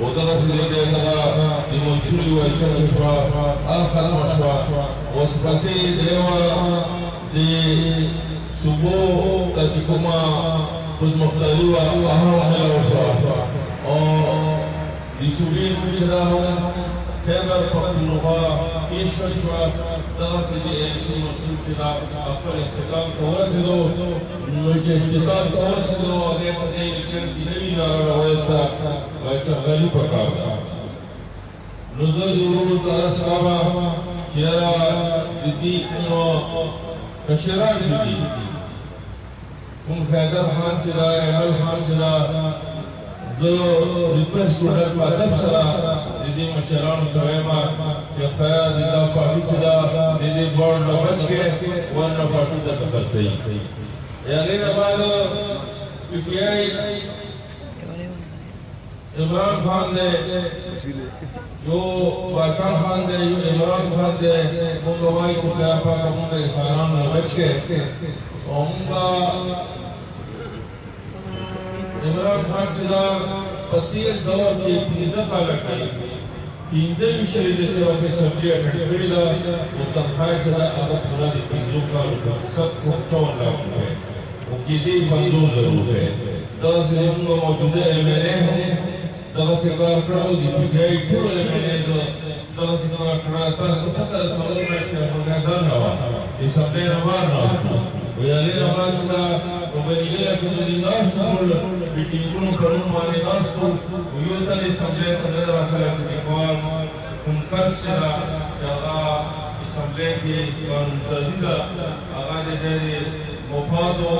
ودغه سړي دغه د منشوري وایسه چې شوه هغه ختمه شوه اوس پسې دیوه د صوبو ته چې کومه خودمختاري وه هغه هم میلاو شوه او د صوبې نوم چې دا هم خیبر پختونخوا ایښودل شوه دغسې د علمي منصور چې دا خپل اختتام ته ورسېدو نو چې اختتام ته ورسېدو هغې په دې الیکشن کې نوي ناره راوایسته چغلي پکار ده نو زه د وروڼو ته عرض کوم چې یاره د دې کومه کشران چې دي کوم حیدر خان چې ده ایمل خان چې ده زه ریکویسټ وکړم په ادب سره د دې مشرانو ته وایم چې خیر د دا پارټي چې ده د دې بورډ نه بچ کې ورنه پارټي ته خرڅوي هغې نه بعد پي ټي آی عمران خان دے جو باچا خان دے جو عمران خان دے مونگا وائی تو کیا پاکا مونگا خانان میں بچ کے اور مونگا عمران خان چلا پتیل دور کی پینزہ کالا کئی پینزہ مشری دے سے وقت سبلیہ کھڑی دا وہ تنخواہ چلا اگر پورا دی پینزوں کالو کا سب کو 54 لاکھ روپے وہ کی دی منظور ضرور ہے دا سے مونگا موجودہ ایم ایل اے ہیں دغه کار کړو د پی ټی آی ټول امیلې دغه کار کړو تاسو پته سوال راکړه په میدان راوړ اسمبلی روان راوړو ویالې روان دا وبلیږي چې د ناس ټول میټینګونو پرون باندې ناس ټول یو ته اسمبلی ته راغله چې کوم کوم کس چې هغه اسمبلی کې قانون سازي دا هغه د مفاد او